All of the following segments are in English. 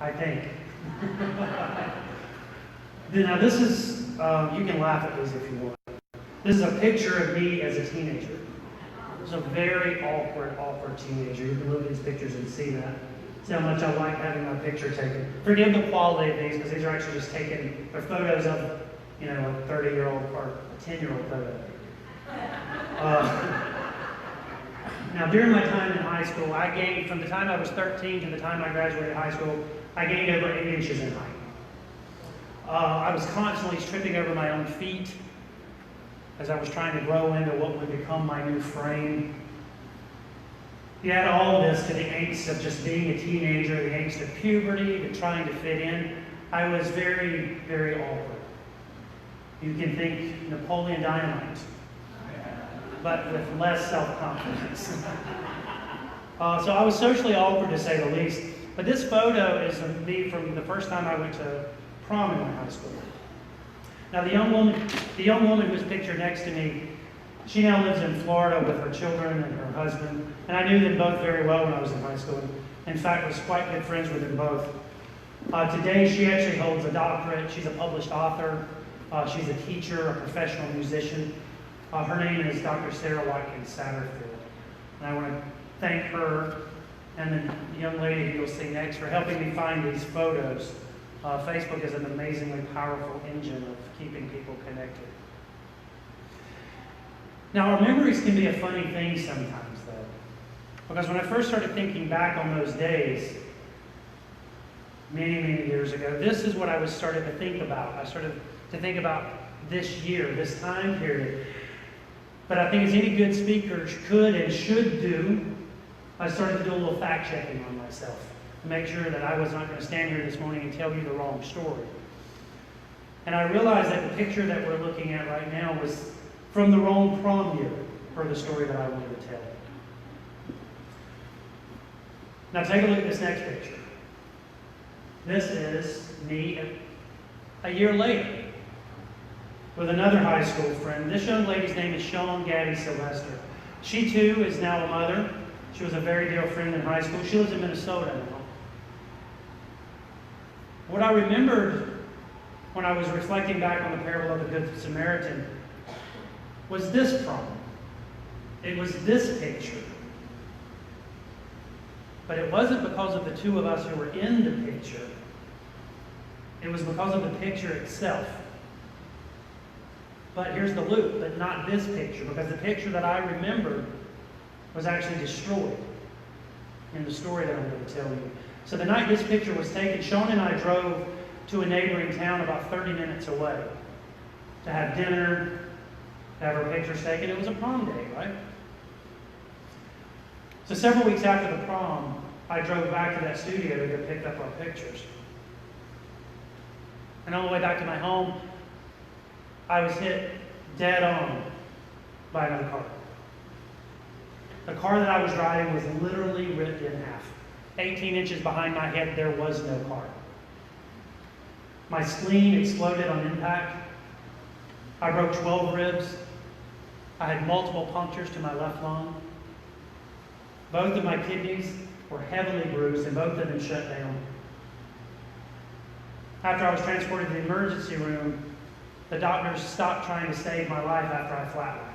I think. Now this is, you can laugh at these if you want. This is a picture of me as a teenager. It's a very awkward teenager. You can look at these pictures and see that. See how much I like having my picture taken. Forgive the quality of these, because these are actually just taken, they're photos of, a 30-year-old or a 10-year-old photo. Now, during my time in high school, I gained, from the time I was 13 to the time I graduated high school, I gained over 8 inches in height. I was constantly tripping over my own feet as I was trying to grow into what would become my new frame. You add all this to the angst of just being a teenager, the angst of puberty, the trying to fit in. I was very, very awkward. You can think Napoleon Dynamite, but with less self-confidence. So I was socially awkward, to say the least. But this photo is of me from the first time I went to prom in my high school. Now the young woman who's pictured next to me, she now lives in Florida with her children and her husband. And I knew them both very well when I was in high school. In fact, was quite good friends with them both. Today, she actually holds a doctorate. She's a published author. She's a teacher, a professional musician. Her name is Dr. Sarah Watkins Satterfield. And I want to thank her and the young lady who you'll see next for helping me find these photos. Facebook is an amazingly powerful engine of keeping people connected. Now, our memories can be a funny thing sometimes, though. Because when I first started thinking back on those days, many, many years ago, this is what I was starting to think about. I started to think about this year, this time period. But I think as any good speaker could and should do, I started to do a little fact-checking on myself to make sure that I was not going to stand here this morning and tell you the wrong story. And I realized that the picture that we're looking at right now was from the wrong prom year for the story that I wanted to tell. Now take a look at this next picture. This is me a year later with another high school friend. This young lady's name is Sean Gaddy Sylvester. She too is now a mother. She was a very dear friend in high school. She lives in Minnesota now. What I remembered when I was reflecting back on the parable of the Good Samaritan was this prom. It was this picture. But it wasn't because of the two of us who were in the picture. It was because of the picture itself. But here's the loop, but not this picture, because the picture that I remembered was actually destroyed in the story that I'm going to tell you. So the night this picture was taken, Sean and I drove to a neighboring town about 30 minutes away to have dinner, to have our pictures taken. It was a prom day, right? So several weeks after the prom, I drove back to that studio to go pick up our pictures. And on the way back to my home, I was hit dead on by another car. The car that I was driving was literally ripped in half. 18 inches behind my head, there was no car. My spleen exploded on impact. I broke 12 ribs. I had multiple punctures to my left lung. Both of my kidneys were heavily bruised and both of them shut down. After I was transported to the emergency room, the doctors stopped trying to save my life after I flatlined.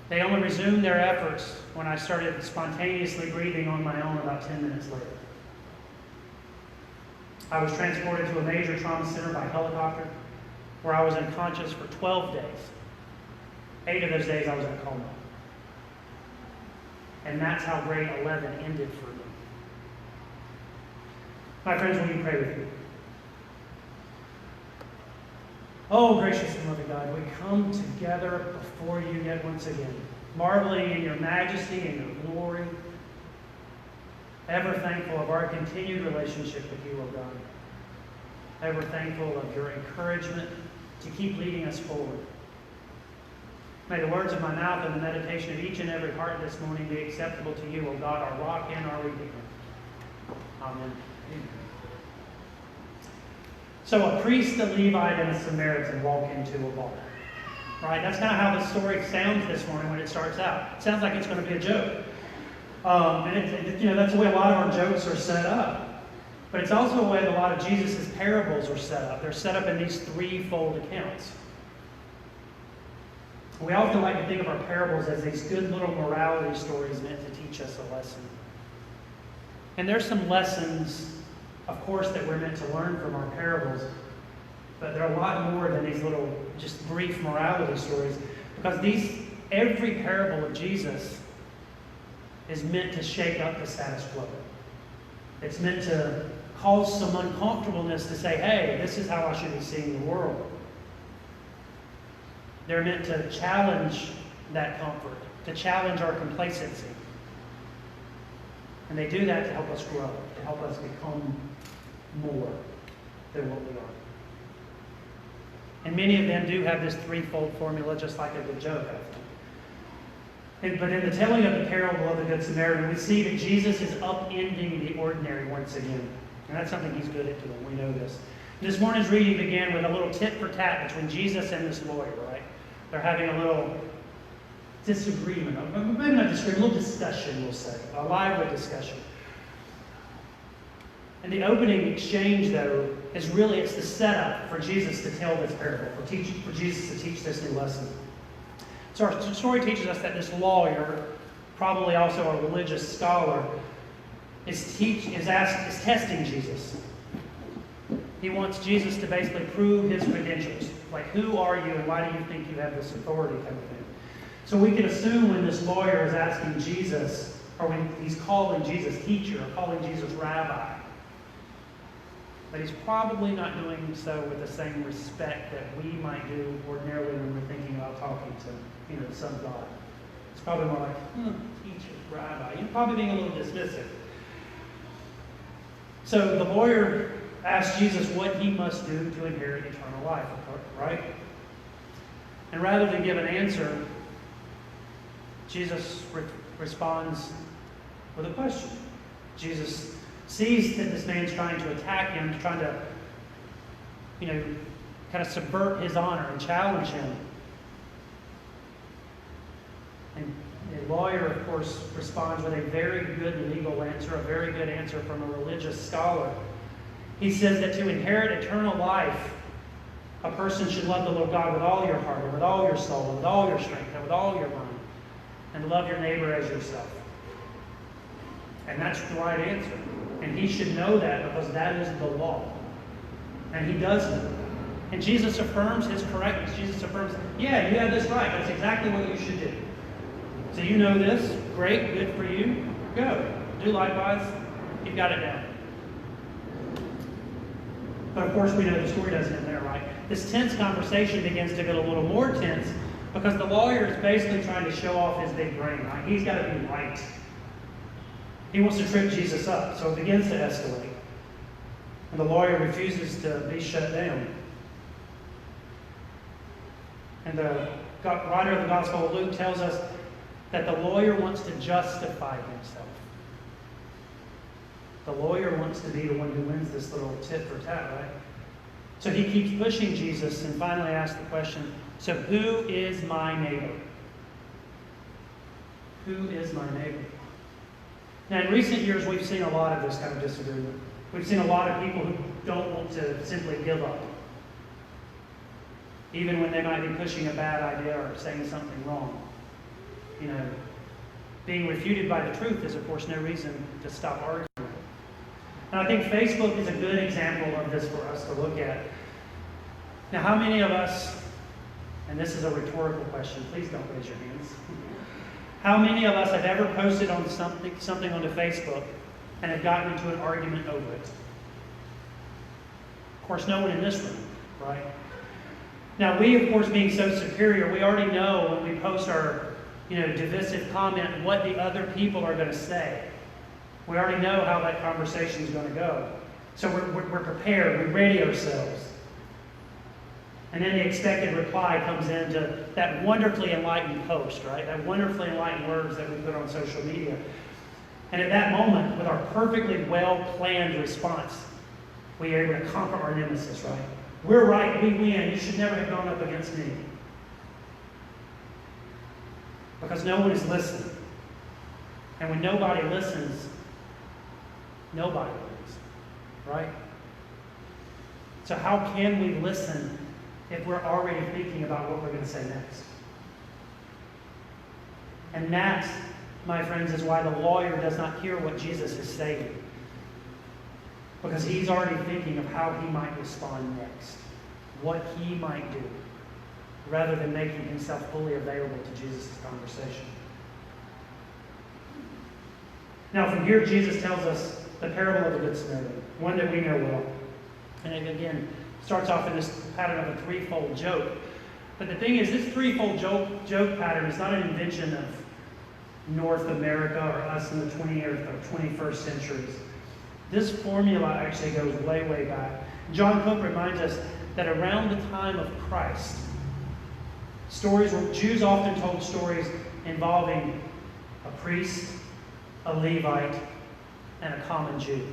They only resumed their efforts when I started spontaneously breathing on my own about 10 minutes later. I was transported to a major trauma center by helicopter, where I was unconscious for 12 days. 8 of those days I was in a coma. And that's how grade 11 ended for me. My friends, will you pray with me? Oh, gracious and loving God, we come together before you yet once again, marveling in your majesty and your glory, ever thankful of our continued relationship with you, O God, ever thankful of your encouragement to keep leading us forward. May the words of my mouth and the meditation of each and every heart this morning be acceptable to you, O God, our rock and our redeemer. Amen. So a priest, a Levite, and a Samaritan walk into a bar. Right? That's kind of how the story sounds this morning when it starts out. It sounds like it's going to be a joke. That's the way a lot of our jokes are set up. But it's also a way that a lot of Jesus' parables are set up. They're set up in these threefold accounts. We often like to think of our parables as these good little morality stories meant to teach us a lesson. And there's some lessons, of course, that we're meant to learn from our parables. But they're a lot more than these little, just brief morality stories. Because every parable of Jesus is meant to shake up the status quo. It's meant to cause some uncomfortableness to say, hey, this is how I should be seeing the world. They're meant to challenge that comfort, to challenge our complacency. And they do that to help us grow, to help us become more than what we are. And many of them do have this threefold formula, just like a good joke, I think. But in the telling of the parable of the Good Samaritan, we see that Jesus is upending the ordinary once again. And that's something he's good at doing. We know this. This morning's reading began with a little tit for tat between Jesus and this lawyer, right? They're having a little disagreement, maybe not disagreement, a little discussion, we'll say, a lively discussion. And the opening exchange, though, it's the setup for Jesus to tell this parable, for Jesus to teach this new lesson. So our story teaches us that this lawyer, probably also a religious scholar, is testing Jesus. He wants Jesus to basically prove his credentials. Like, who are you and why do you think you have this authority kind of thing? So we can assume when this lawyer is asking Jesus, or when he's calling Jesus teacher, or calling Jesus rabbi, that he's probably not doing so with the same respect that we might do ordinarily when we're thinking about talking to, the Son of God. It's probably more like, teacher, rabbi. You're probably being a little dismissive. So the lawyer asked Jesus what he must do to inherit eternal life, right? And rather than give an answer, Jesus responds with a question. Jesus sees that this man's trying to attack him, trying to, kind of subvert his honor and challenge him. And the lawyer, of course, responds with a very good legal answer, a very good answer from a religious scholar. He says that to inherit eternal life, a person should love the Lord God with all your heart, and with all your soul, and with all your strength, and with all your mind, and love your neighbor as yourself. And that's the right answer. And he should know that because that is the law. And he does know that. And Jesus affirms his correctness. Jesus affirms, yeah, you have this right. That's exactly what you should do. So you know this. Great. Good for you. Go. Do likewise. You've got it down. But of course we know the story doesn't end there, right? This tense conversation begins to get a little more tense because the lawyer is basically trying to show off his big brain, right? He's got to be right. He wants to trip Jesus up, so it begins to escalate. And the lawyer refuses to be shut down. And the writer of the Gospel of Luke tells us that the lawyer wants to justify himself. The lawyer wants to be the one who wins this little tit for tat, right? So he keeps pushing Jesus and finally asks the question, so who is my neighbor? Who is my neighbor? Now, in recent years, we've seen a lot of this kind of disagreement. We've seen a lot of people who don't want to simply give up. Even when they might be pushing a bad idea or saying something wrong. Being refuted by the truth is, of course, no reason to stop arguing. And I think Facebook is a good example of this for us to look at. Now, how many of us, and this is a rhetorical question, please don't raise your hands. How many of us have ever posted on something onto Facebook and have gotten into an argument over it? Of course, no one in this room, right? Now, we, of course, being so superior, we already know when we post our, divisive comment what the other people are going to say. We already know how that conversation is going to go. So we're prepared. We ready ourselves. And then the expected reply comes into that wonderfully enlightened post, right? That wonderfully enlightened words that we put on social media. And at that moment, with our perfectly well-planned response, we are able to conquer our nemesis, right? We're right, we win. You should never have gone up against me. Because no one is listening. And when nobody listens, nobody learns, right? So how can we listen if we're already thinking about what we're going to say next? And that, my friends, is why the lawyer does not hear what Jesus is saying. Because he's already thinking of how he might respond next, what he might do, rather than making himself fully available to Jesus' conversation. Now, from here, Jesus tells us the parable of the Good Samaritan, one that we know well. And it, again, starts off in this pattern of a threefold joke. But the thing is, this threefold joke pattern is not an invention of North America or us in the 20th or 21st centuries. This formula actually goes way, way back. John Cook reminds us that around the time of Christ, Jews often told stories involving a priest, a Levite, and a common Jew.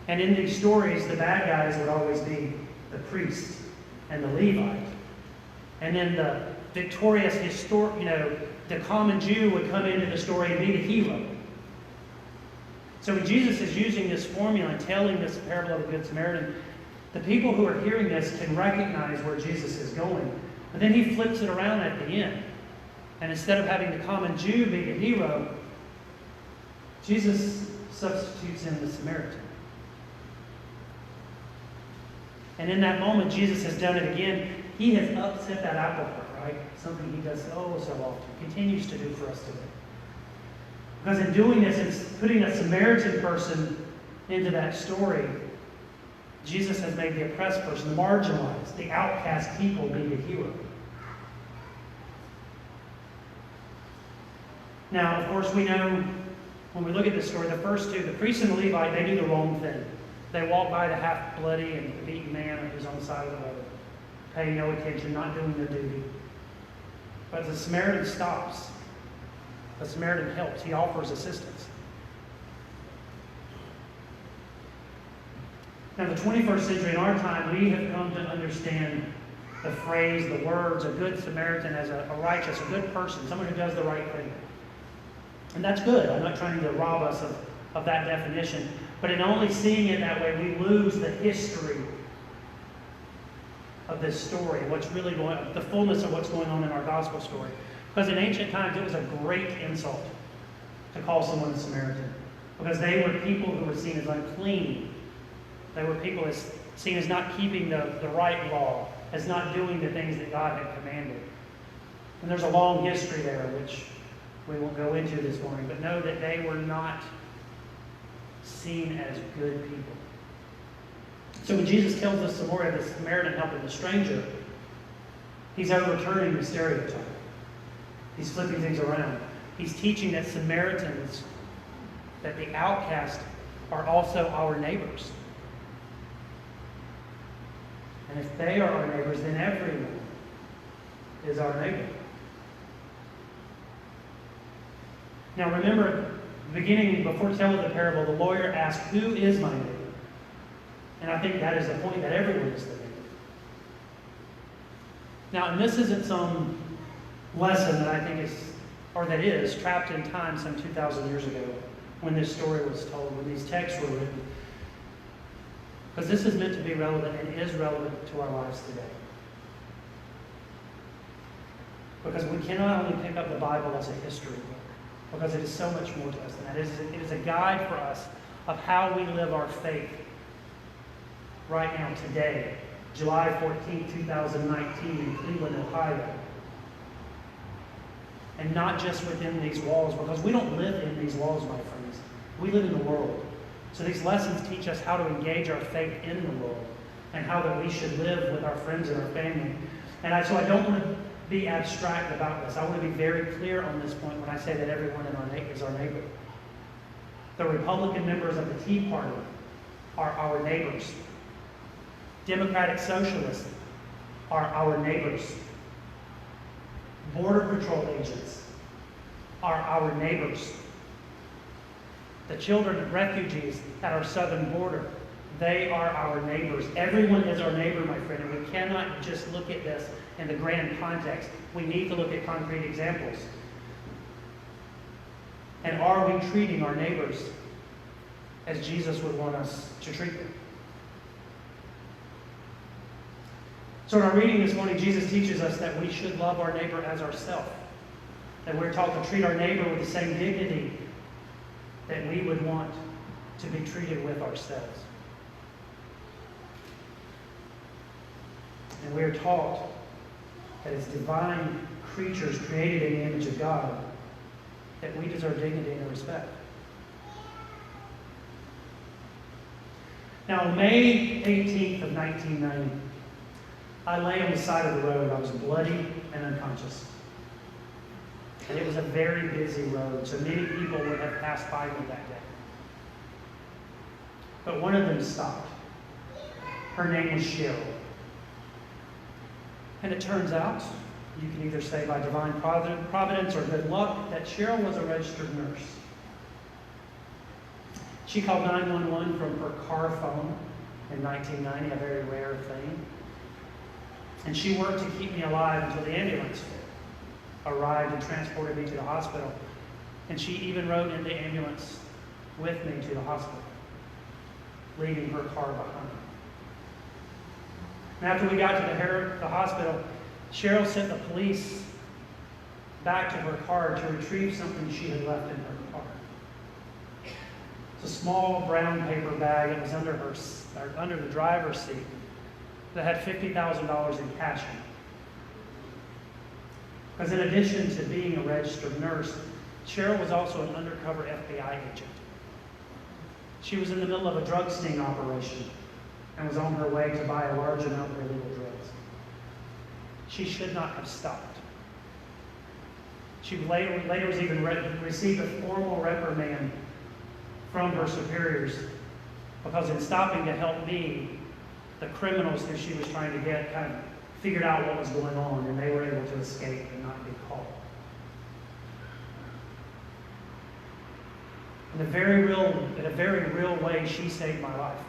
And in these stories, the bad guys would always be the priest and the Levite. And then the victorious the common Jew would come into the story and be the hero. So when Jesus is using this formula and telling this parable of the Good Samaritan, the people who are hearing this can recognize where Jesus is going. But then he flips it around at the end. And instead of having the common Jew be the hero, Jesus substitutes in the Samaritan. And in that moment, Jesus has done it again. He has upset that apple cart, right? Something he does so often, continues to do for us today. Because in doing this, it's putting a Samaritan person into that story. Jesus has made the oppressed person, the marginalized, the outcast people be the hero. Now, of course, we know when we look at this story, the first two, the priest and the Levite, they do the wrong thing. They walk by the half-bloody and beaten man who's on the side of the road, paying no attention, not doing their duty. But the Samaritan stops. The Samaritan helps. He offers assistance. Now, in the 21st century, in our time, we have come to understand the phrase, the words, a good Samaritan as a righteous, a good person, someone who does the right thing. And that's good. I'm not trying to rob us of that definition. But in only seeing it that way, we lose the history of this story, what's really going on, the fullness of what's going on in our gospel story. Because in ancient times, it was a great insult to call someone a Samaritan. Because they were people who were seen as unclean. They were people seen as not keeping the right law, as not doing the things that God had commanded. And there's a long history there, which we won't go into this morning, but know that they were not seen as good people. So when Jesus tells us the story of the Samaritan helping the stranger, he's overturning the stereotype. He's flipping things around. He's teaching that Samaritans, that the outcast, are also our neighbors. And if they are our neighbors, then everyone is our neighbor. Now remember, beginning, before telling the parable, the lawyer asked, "Who is my neighbor?" And I think that is the point, that everyone is the neighbor. Now, and this isn't some lesson that I think is trapped in time some 2,000 years ago when this story was told, when these texts were written. Because this is meant to be relevant and is relevant to our lives today. Because we cannot only pick up the Bible as a history book, because it is so much more to us than that. It is a guide for us of how we live our faith right now, today, July 14, 2019, in Cleveland, Ohio. And not just within these walls, because we don't live in these walls, my friends. We live in the world. So these lessons teach us how to engage our faith in the world and how that we should live with our friends and our family. And so I don't want to be abstract about this. I want to be very clear on this point when I say that everyone in is our neighbor. The Republican members of the Tea Party are our neighbors. Democratic Socialists are our neighbors. Border Patrol agents are our neighbors. The children of refugees at our southern border, they are our neighbors. Everyone is our neighbor, my friend, and we cannot just look at this in the grand context. We need to look at concrete examples. And are we treating our neighbors as Jesus would want us to treat them? So in our reading this morning, Jesus teaches us that we should love our neighbor as ourselves. That we're taught to treat our neighbor with the same dignity that we would want to be treated with ourselves. And we are taught that as divine creatures created in the image of God, that we deserve dignity and respect. Now, on May 18th of 1990, I lay on the side of the road. I was bloody and unconscious. And it was a very busy road, so many people would have passed by me that day. But one of them stopped. Her name was Cheryl. And it turns out, you can either say by divine providence or good luck, that Cheryl was a registered nurse. She called 911 from her car phone in 1990, a very rare thing. And she worked to keep me alive until the ambulance arrived and transported me to the hospital. And she even rode in the ambulance with me to the hospital, leaving her car behind. And after we got to the hospital, Cheryl sent the police back to her car to retrieve something she had left in her car. It's a small brown paper bag that was under the driver's seat that had $50,000 in cash in it. Because in addition to being a registered nurse, Cheryl was also an undercover FBI agent. She was in the middle of a drug sting operation and was on her way to buy a large amount of illegal drugs. She should not have stopped. She later was even received a formal reprimand from her superiors because in stopping to help me, the criminals who she was trying to get kind of figured out what was going on, and they were able to escape and not be caught. In a very real way, she saved my life.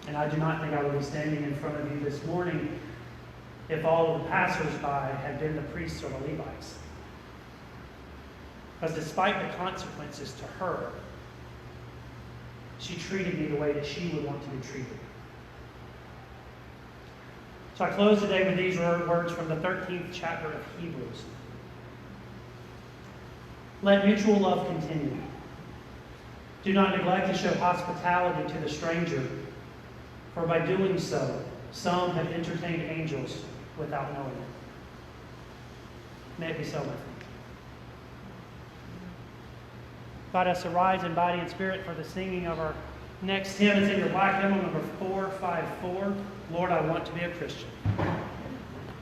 And I do not think I would be standing in front of you this morning if all of the passersby had been the priests or the Levites. Because despite the consequences to her, she treated me the way that she would want to be treated. So I close today with these words from the 13th chapter of Hebrews. Let mutual love continue. Do not neglect to show hospitality to the stranger, for by doing so, some have entertained angels without knowing it. May it be so with you. Let us arise in body and spirit for the singing of our next hymn. It's in your black hymnal, number 454. Lord, I want to be a Christian.